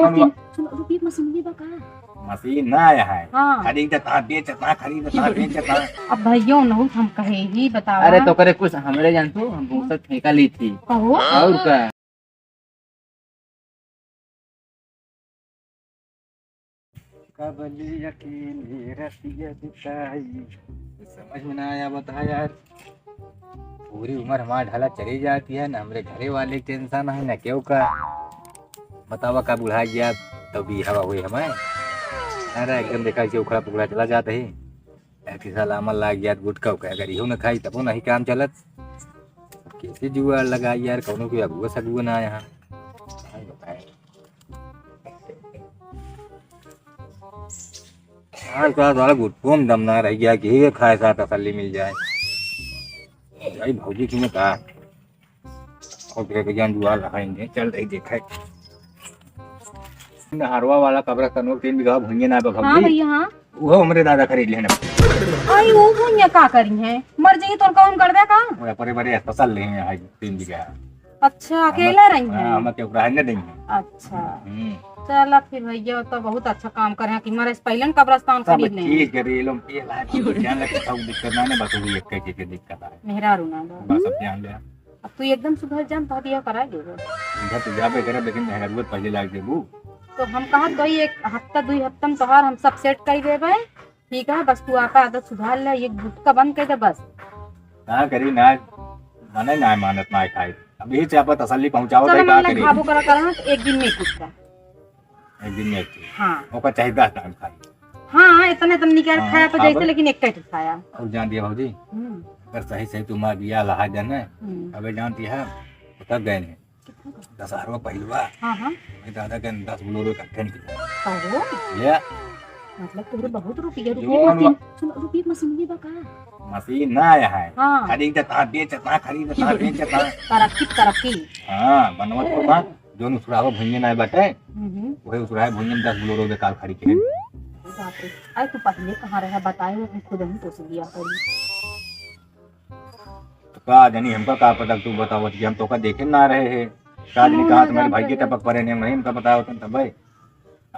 Machine सुन रुपये machine भी बका मशीन ना आया है। हाँ खरीदता बेचता खरीदता बेचता। अब भैया नहीं हम कहे ही बतावा। अरे तो करे कुछ हमरे जान तू हम बहुत सब ठेका ली थी कहो और का कबली अकेली रतिया बिताई समझ में ना आया बता यार। पूरी उम्र हमारा ढाला चली जाती है ना हमरे घरे वाले टेंशन है ना क्यों का बतावा का बुढ़ा गया तो भी हवा हुई हमें। अरे एकदम देखा कि उखड़ा पुखड़ा चला जाता है ऐसी साल अमल लाग गया गुटका का अगर इहो न खाई तबो नहीं काम चलत। कैसे जुआ लगा यार कौनो की अगुआ सगुआ ना यहाँ आज का सारा गुटको में दम ना रह गया कि ये खाए सा तसल्ली मिल जाए। भाई भौजी की ने कहा और फिर ज्ञान जुआ लगाएंगे चल रही देखा हरवा वाला कब्रस्तान 3 बीघा भूंगे ना हाँ भौजी भैया हाँ वो हमरे दादा खरीद लेना आई वो भैया का करी है मर जाएगी तो कौन कर दे का। वो परे परे फसल ले हैं 3 बीघा। अच्छा अकेला रही है। हम के ऊपर रहने देंगे। अच्छा चला फिर भैया तो बहुत अच्छा काम करे कि मरे पहले कब्रस्तान खरीद ले चीज करे लोग के लायक ध्यान रखे सब दिक्कत ना ने बस वो एक के दिक्कत है मेहरा रुना बस सब ध्यान दे। अब तू एकदम सुधर जान तो दिया करा देबो इधर तो जाबे करे लेकिन मेहरबान पहले लाग देबू तो हम कहा कोई 1 हफ्ता 2 हफ्ता में तोहार हम सब सेट कर देबे ठीक है बस तू आपा आदत सुधार ले ये गुटका बंद कर दे बस ना करी ना माने ना मानत ना खाई अभी से आप तसल्ली पहुंचाओ चलो तो का मैंने करी खाबो करा करा तो एक दिन में गुटका एक दिन में हाँ ओका चाहिए 10 टाइम खाई हाँ इतने तो निकाल हाँ, खाया तो खाबो। जैसे लेकिन एक कैट खाया और जान दिया भौजी अगर सही सही तुम्हारा बिया लहा जाने अबे जानती है तब गए ने 10,000 पहलवा हाँ हाँ मेरे दादा के 10 बोलोरो इकट्ठे निकले कहो ये मतलब तुमरे बहुत रुपया जीवन सुन रुपये मशीन भी बका मशीन ना आया है। हाँ खरीदता बेचता खरीदता बेचता तरक्की तरक्की हाँ बनवत होता जो उसराव भुंजे ना बटे हम्म वही उसराव भुंजे में 10 बोलोरो के काल खड़ी के बाप रे अरे तू पहले कहाँ रहा बताए वो खुद ही तो दिया करी तो का जानी हमका का पता तू बताओ कि हम तो का देखे ना रहे हैं का जानी कहा तुम्हारे भाई के टपक पड़े ने नहीं हमका पता होता तब भाई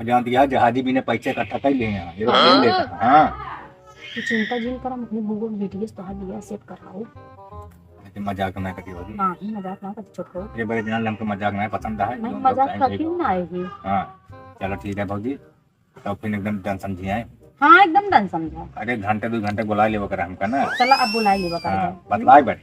जान दिया जहाजी भी ने पैसे इकट्ठा कर लिए हैं ये तो लेता हां तू चिंता जिन कर हम अपने गूगल बीटीएस तो दिया सेट कराओ लेकिन मजाक ना करी होगी नहीं मजाक ना कर छोटो ये बड़े जन हमको मजाक ना पसंद है नहीं मजाक कभी ना आएगी। हां चलो ठीक है भौजी तो फिर एकदम डन समझी आए। हाँ एकदम डन समझा। अरे घंटे 2 घंटे बुला ले कर हमका ना चला अब बुला ले बता बतलाए बैठ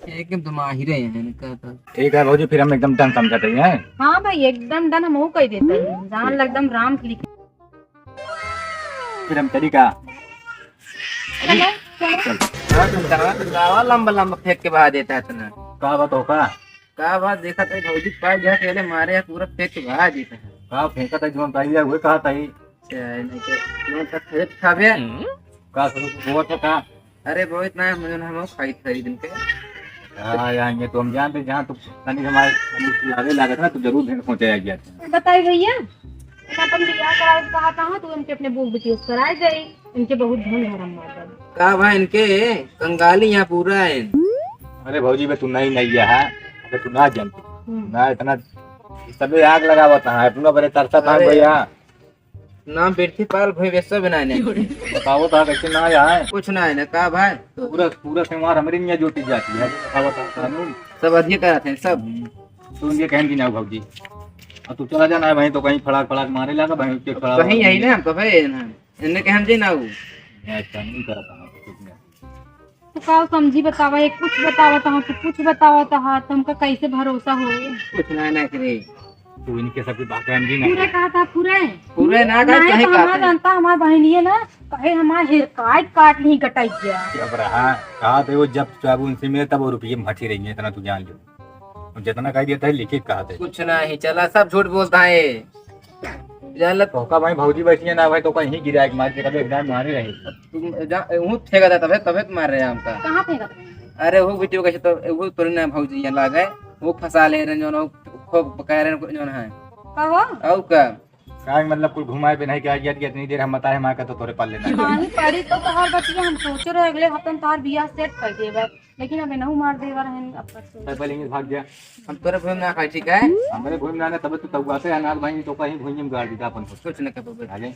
एकदम तुम आ ही रहे हैं कहता ठीक है भौजी फिर हम एकदम डन समझते हैं। हाँ भाई एकदम डन हम कह देते हैं जान एकदम राम की लिखी फिर हम तरीका चलो चलो तुम गावा लंबा लंबा फेंक के बहा देता है तना का बात होगा का बात देखा तो भौजी पाई जा के मारे पूरा फेंक के बहा देता है का फेंका था जो ताई हुए कहा ताई नहीं तो तुम तक खेत खाबे का वो तो का अरे बहुत ना मुझे हम खाई खरीद के आएंगे तो हम जानते जहाँ तो तनी हमारे लागे लागत ना तो जरूर भेंट पहुंचाया गया था। बताइए भैया अपन बियाह कराए कहा था तो उनके अपने बुक बिटियों कराए गए इनके बहुत धन है माता का भाई इनके कंगाली यहाँ पूरा है। अरे भौजी बे तू नहीं गया है अगर तू ना जानती ना इतना सबे आग लगावा था अपना बड़े तरसा था भैया ना बेटी पाल भाई वैसा बनाने बताओ था कैसे ना आया है कुछ ना है ना का भाई पूरा पूरा त्योहार हमारे यहाँ जोटी जाती है बताओ था कानून सब अधिक कराते हैं सब तू ये कहन की ना भौजी अब तू चला जाना है भाई तो कहीं फड़ाक फड़ाक मारे लगा भाई के फड़ाक कहीं यही ना हमको भाई इनने के हम जी ना वो ऐसा नहीं करता तो का समझी बतावा एक कुछ बतावा था तो कुछ बतावा था तुमका कैसे भरोसा हो कुछ ना करे तू इनके सबकी बात कहन की पूरे ना कहा था पूरे पूरे ना का नहीं कहीं तो का हमारा जानता हमारा बहनिए ना कहे हमारा हेयर काट नहीं कटाई गया अब रहा कहा थे वो जब चाहे उनसे मिले तब वो रुपये में हटी रही है इतना तू जान लो और जितना कह दिया था लिखित कहा थे कुछ ना ही चला सब झूठ बोलता है जान लग तो का भाई भौजी बैठी है ना भाई तो कहीं गिरा के मार के कभी एकदम मारे रहे तुम हूँ फेंका था तबे मार रहे हैं हमका कहाँ फेंका अरे वो वीडियो कैसे तो वो तो ना भौजी यहाँ लगा है वो फंसा ले रहे जो खूब कह रहे जो है कहो और का क्या मतलब कुछ घुमाए पे नहीं क्या कि इतनी देर हम बताए माँ का तो तोरे पाल लेना नहीं पड़ी तो तोहार बचिया हम सोच रहे अगले हफ्ते में तोहार बियाह सेट कर देबे, लेकिन अबे नहीं मार देवा रहन अब तो पहले इंग्लिश भाग गया हम तोरे भूम ना खाई ठीक है हमारे भूमि जाने तब तो तब आते अनाज भाई तो कहीं भूमि में गाड़ दीदा अपन को कुछ न कब आ जाए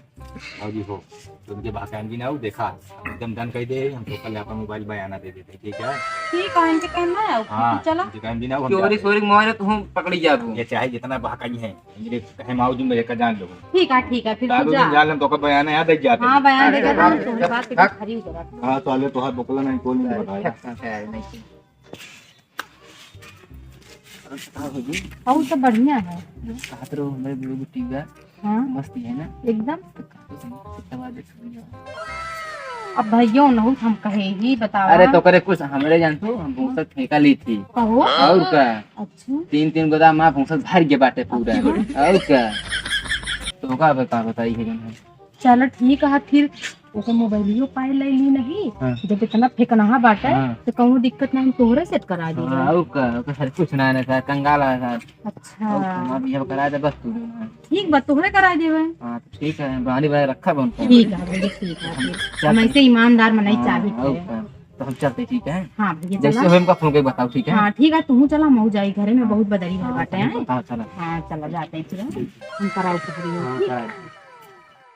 भाजी हो तुमके भाकान भी ना हो देखा एकदम डन कह दे हम तो कल अपन मोबाइल बयाना दे देते ठीक है ठीक है इनके कहना है हाँ चला दुकान भी ना हो चोरी चोरी मोबाइल तो हम पकड़ी जाबू ये चाहे जितना भाकाई है मेरे कहे माऊजी मेरे का जान लो ठीक है फिर तू दारू जा। दिन जान तो का बयान याद आई जाते हाँ बयान देगा तो अरे, तुम्हारी बात पे हक। खरी उतरा। हां तो आले तो हाथ बकला नहीं कोई नहीं बताया और तो बढ़िया है। हमारे बुटी का हाँ मस्ती है ना एकदम। दवा दे अब भैया न हम कहे ही बतावा। अरे तो करे कुछ हमरे जान तो हम भूसा फेंका ली थी कहो। और का अच्छा 3 गोदाम मां भूसा भर के बाटे पूरा और का तो का बताई है चलो ठीक है फिर ओके मोबाइलियो पाए ले ली नहीं हाँ। जब इतना फेंकना बाटे हाँ। तो कहूँ दिक्कत नहीं तोहरे सेट करा दी। और का सर कुछ ना ना सर कंगाल है सर अच्छा और भी करा दे बस तू ठीक बा तोहरे करा देवे। हां ठीक है बहानी भाई रखा बन ठीक है भैया ठीक है फिर हम ऐसे ईमानदार मनाई चाहिए। तो हम चलते ठीक है हाँ भैया जैसे चला। हम का फोन के बताओ ठीक है हाँ ठीक है तू चला मऊ जाई घरे में बहुत बदरी है बाटे हैं। हाँ चला हाँ चला जाते हैं फिर हम कराओ हाँ,